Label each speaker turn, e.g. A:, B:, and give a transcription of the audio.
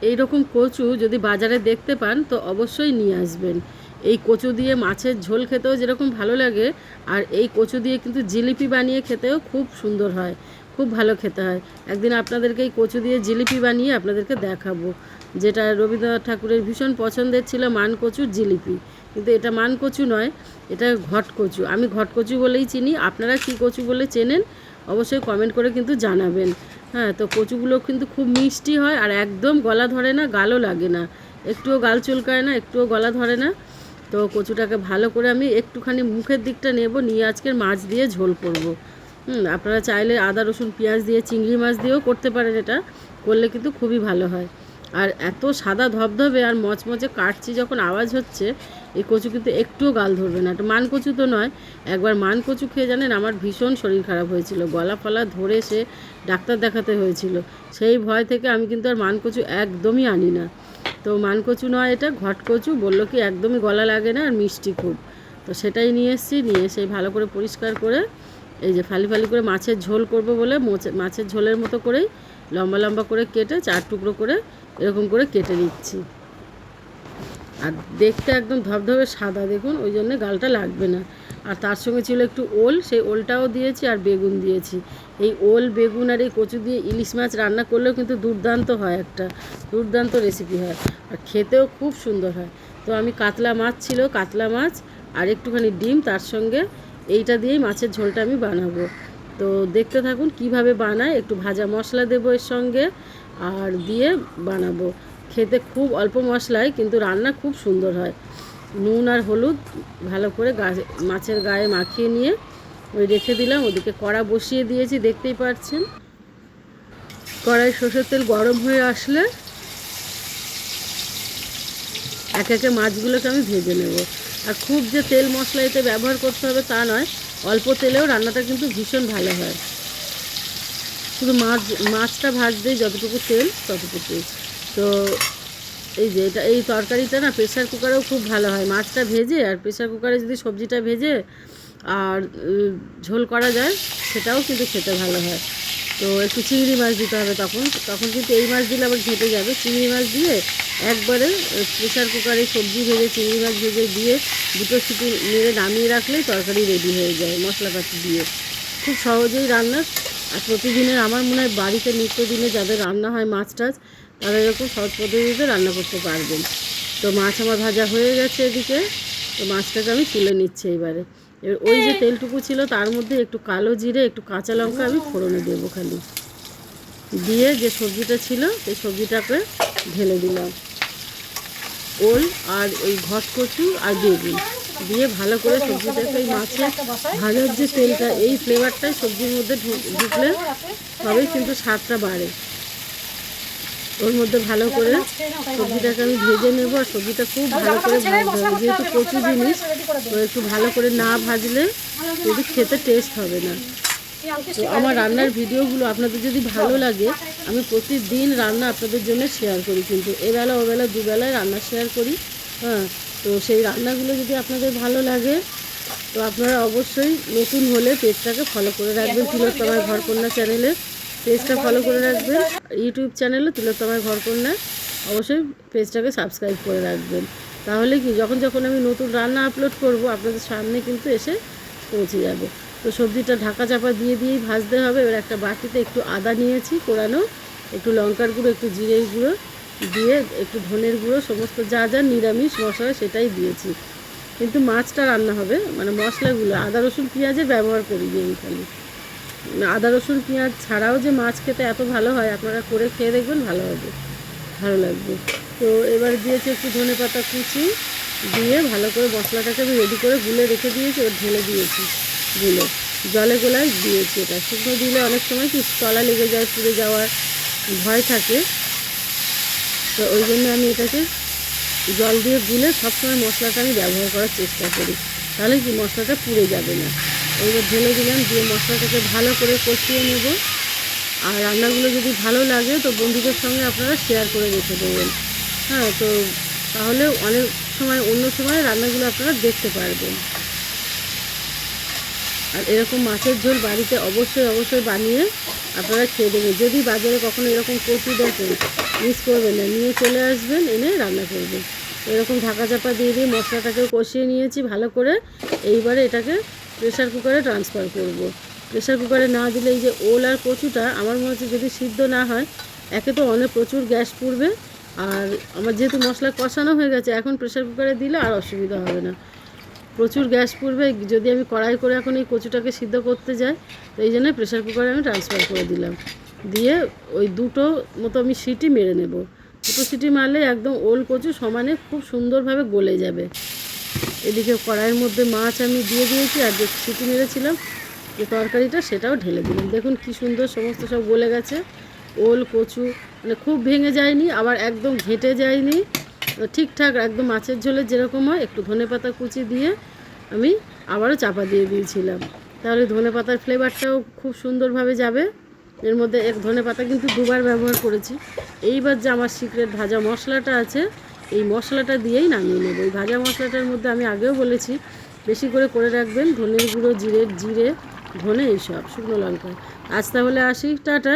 A: এই রকম কচু যদি বাজারে দেখতে পান তো অবশ্যই নিয়ে আসবেন। এই কচু দিয়ে মাছের ঝোল খেতেও যেরকম ভালো লাগে, আর এই কচু দিয়ে কিন্তু জিলিপি বানিয়ে খেতেও খুব সুন্দর হয়, খুব ভালো খেতে হয়। একদিন আপনাদেরকে এই কচু দিয়ে জিলিপি বানিয়ে আপনাদেরকে দেখাবো, যেটা রবীন্দ্রনাথ ঠাকুরের ভীষণ পছন্দের ছিল, মান কচুর জিলিপি। কিন্তু এটা মান কচু নয়, এটা ঘট কচু। আমি ঘট কচু বলেই চিনি, আপনারা কী কচু বলে চেনেন অবশ্যই কমেন্ট করে কিন্তু জানাবেন। হ্যাঁ, তো কচুগুলো কিন্তু খুব মিষ্টি হয় আর একদম গলা ধরে না, গালও লাগে না, একটুও গাল চুলকায় না, একটুও গলা ধরে না। তো কচুটাকে ভালো করে আমি একটুখানি মুখের দিকটা নেব, নিয়ে আজকের মাছ দিয়ে ঝোল করব। আপনারা চাইলে আদা রসুন পেঁয়াজ দিয়ে চিংড়ি মাছ দিয়েও করতে পারেন, এটা করলে কিন্তু খুবই ভালো হয়। আর এত সাদা ধবধবে আর মচমচে কাটছি যখন আওয়াজ হচ্ছে, এই কচু কিন্তু একটুও গাল ধরবে না। এটা মান কচু তো নয়। একবার মান কচু খেয়ে জানেন আমার ভীষণ শরীর খারাপ হয়েছিল, গলা ফলা ধরে সে ডাক্তার দেখাতে হয়েছিল। সেই ভয় থেকে আমি কিন্তু আর মান কচু একদমই আনি না। তো মান কচু নয়, এটা ঘট কচু। বললো কি একদমই গলা লাগে না আর মিষ্টি খুব। তো সেটাই নিয়ে এসেছি, নিয়ে সেই ভালো করে পরিষ্কার করে এই যে ফালি ফালি করে মাছের ঝোল করব বলে মাছের ঝোলের মতো করেই লম্বা লম্বা করে কেটে 4 টুকরো করে এরকম করে কেটে নিচ্ছি। আর দেখতে একদম ধবধবে সাদা, দেখুন, ওই জন্য গালটা লাগবে না। আর তার সঙ্গে ছিল একটু ওল, সেই ওলটাও দিয়েছি আর বেগুন দিয়েছি। এই ওল বেগুন আর এই কচু দিয়ে ইলিশ মাছ রান্না করলেও কিন্তু দুর্দান্ত হয়, একটা দুর্দান্ত রেসিপি হয়, আর খেতেও খুব সুন্দর হয়। তো আমি কাতলা মাছ ছিল, কাতলা মাছ আর একটুখানি ডিম, তার সঙ্গে এইটা দিয়েই মাছের ঝোলটা আমি বানাবো। তো দেখতে থাকুন কিভাবে বানায়। একটু ভাজা মশলা দেবো এর সঙ্গে আর দিয়ে বানাবো। খেতে খুব অল্প মশলায় কিন্তু রান্না খুব সুন্দর হয়। নুন আর হলুদ ভালো করে মাছের গায়ে মাখিয়ে নিয়ে ওই রেখে দিলাম। ওদিকে কড়া বসিয়ে দিয়েছি, দেখতেই পাচ্ছেন। কড়াই সরষের তেল গরম হয়ে আসলে এক একে মাছগুলোকে আমি ভেজে নেব। আর খুব যে তেল মশলা এতে ব্যবহার করতে হবে তা নয়, অল্প তেলেও রান্নাটা কিন্তু ভীষণ ভালো হয়। শুধু মাছটা ভাজতেই যতটুকু তেল ততটুকুই। তো এই যে এই তরকারিটা না প্রেসার কুকারেও খুব ভালো হয়। মাছটা ভেজে আর প্রেসার কুকারে যদি সবজিটা ভেজে আর ঝোল করা যায়, সেটাও কিন্তু খেতে ভালো হয়। তো একটু চিংড়ি মাছ দিতে হবে, তখন কিন্তু এই মাছ দিলে আবার ঘেঁটে যাবে। চিংড়ি মাছ দিয়ে একবারে প্রেসার কুকারে সবজি ভেজে চিংড়ি মাছ ভেজে দিয়ে 2 সিটি মেরে নামিয়ে রাখলেই তরকারি রেডি হয়ে যায় মশলাপাতি দিয়ে। খুব সহজেই রান্না। আর প্রতিদিনের আমার মনে হয় বাড়িতে নিত্যদিনে যাদের রান্না হয় মাছ টাছ, তারা এরকম সহজ পদ্ধতিতে রান্না করতে পারবেন। তো মাছ আমার ভাজা হয়ে গেছে এদিকে। তো মাছটাকে আমি তুলে নিচ্ছি এবারে। এবার ওই যে তেলটুকু ছিল তার মধ্যে একটু কালো জিরে, একটু কাঁচা লঙ্কা আমি ফোড়নে দেবো খালি, দিয়ে যে সবজিটা ছিল সেই সবজিটাকে ঢেলে দিলাম। ওল আর ওই ঘট কচু আর বেগুন দিয়ে ভালো করে সবজিটাকে, এই মাছের ভাজার যে তেলটা, এই ফ্লেভারটাই সবজির মধ্যে ঢুকলে তবেই কিন্তু স্বাদটা বাড়ে। ওর মধ্যে ভালো করে সবজিটাকে আমি ভেজে নেব। আর সবজিটা খুব ভালো করে ভাজতে হবে, যেহেতু কচু জিনিস, তো একটু ভালো করে না ভাজলে যদি খেতে টেস্ট হবে না। তো আমার রান্নার ভিডিওগুলো আপনাদের যদি ভালো লাগে, আমি প্রতিদিন রান্না আপনাদের জন্য শেয়ার করি, কিন্তু এবেলা ওবেলা দুবেলায় রান্না শেয়ার করি। হ্যাঁ, তো সেই রান্নাগুলো যদি আপনাদের ভালো লাগে, তো আপনারা অবশ্যই নতুন হলে পেজটাকে ফলো করে রাখবেন। তিলোত্তমার ঘরকন্যা চ্যানেলে পেজটা ফলো করে রাখবেন। ইউটিউব চ্যানেলও তিলোত্তমার ঘরকন্যা, অবশ্যই পেজটাকে সাবস্ক্রাইব করে রাখবেন। তাহলে কি যখন আমি নতুন রান্না আপলোড করব, আপনাদের সামনে কিন্তু এসে পৌঁছে যাবে। তো সবজিটা ঢাকা চাপা দিয়েই ভাজতে হবে। এবার একটা বাটিতে একটু আদা নিয়েছি কোরানো, একটু লঙ্কার গুঁড়ো, একটু জিরের গুঁড়ো দিয়ে, একটু ধনের গুঁড়ো, সমস্ত যা যা নিরামিষ মশলা সেটাই দিয়েছি। কিন্তু মাছটা রান্না হবে, মানে মশলাগুলো আদা রসুন পেঁয়াজের ব্যবহার করি আমি খালি। আদা রসুন পেঁয়াজ ছাড়াও যে মাছ খেতে এত ভালো হয়, আপনারা করে খেয়ে দেখবেন, ভালো হবে, ভালো লাগবে। তো এবার দিয়েছি একটু ধনেপাতা কুচি, দিয়ে ভালো করে মশলাটাকে আমি রেডি করে গুলে রেখে দিয়েছি। এবার ঢেলে দিয়েছি, গুলে জলে গোলায় দিয়েছি। এটা শুকনো দিলে অনেক সময় কি তলা লেগে যায়, পুড়ে যাওয়ার ভয় থাকে। তো ওই জন্য আমি এটাকে জল দিয়ে গুলে সবসময় মশলাটা আমি ব্যবহার করার চেষ্টা করি, তাহলে কি মশলাটা পুড়ে যাবে না। এবার ঢেলে দিলাম, দিয়ে মশলাটাকে ভালো করে কষিয়ে নেব। আর রান্নাগুলো যদি ভালো লাগে তো বন্ধুদের সঙ্গে আপনারা শেয়ার করে রেখে দেবেন। হ্যাঁ, তো তাহলে অনেক সময় অন্য সময় রান্নাগুলো আপনারা দেখতে পারবেন। আর এরকম মাছের ঝোল বাড়িতে অবশ্যই বানিয়ে আপনারা খেয়ে দেবেন। যদি বাজারে কখনো এরকম কচু দেখেন মিস করবেন না, নিয়ে চলে আসবেন, এনে রান্না করবেন। এরকম ঢাকা চাপা দিয়ে দিয়ে মশলাটাকে কষিয়ে নিয়েছি ভালো করে। এইবারে এটাকে প্রেসার কুকারে ট্রান্সফার করব। প্রেসার কুকারে না দিলে এই যে ওল আর কচুটা আমার মনে হচ্ছে যদি সিদ্ধ না হয়, একে তো অনেক প্রচুর গ্যাস পুড়বে, আর আমার যেহেতু মশলা কষানো হয়ে গেছে, এখন প্রেসার কুকারে দিলে আর অসুবিধা হবে না। প্রচুর গ্যাস পুড়বে যদি আমি কড়াই করে এখন এই কচুটাকে সিদ্ধ করতে যাই। তো এই জন্য প্রেসার কুকারে আমি ট্রান্সফার করে দিলাম। দিয়ে ওই দুটো মতো আমি সিটি মেরে নেব। দুটো সিটি মারলে একদম ওল কচু সমানে খুব সুন্দরভাবে গলে যাবে। এদিকে কড়াইয়ের মধ্যে মাছ আমি দিয়ে দিয়েছি, আর যে সিটি মেরেছিলাম যে তরকারিটা সেটাও ঢেলে দিলাম। দেখুন কি সুন্দর সমস্ত সব গলে গেছে। ওল কচু মানে খুব ভেঙে যায়নি, আবার একদম ঘেঁটে যায়নি, ঠিকঠাক একদম মাছের ঝোলের যেরকম হয়। একটু ধনেপাতা কুচি দিয়ে আমি আবারও চাপা দিয়ে দিয়েছিলাম, তাহলে ধনেপাতার ফ্লেভারটাও খুব সুন্দরভাবে যাবে। এর মধ্যে ধনেপাতা কিন্তু দুবার ব্যবহার করেছি। এইবার যে আমার সিক্রেট ভাজা মশলাটা আছে, এই মশলাটা দিয়েই নামিয়ে নেব। এই ভাজা মশলাটার মধ্যে আমি আগেও বলেছি বেশি করে রাখবেন ধনের গুঁড়ো, জিরে, ধনে, এইসব শুকনো লঙ্কা। আজ তাহলে আসি, টাটা।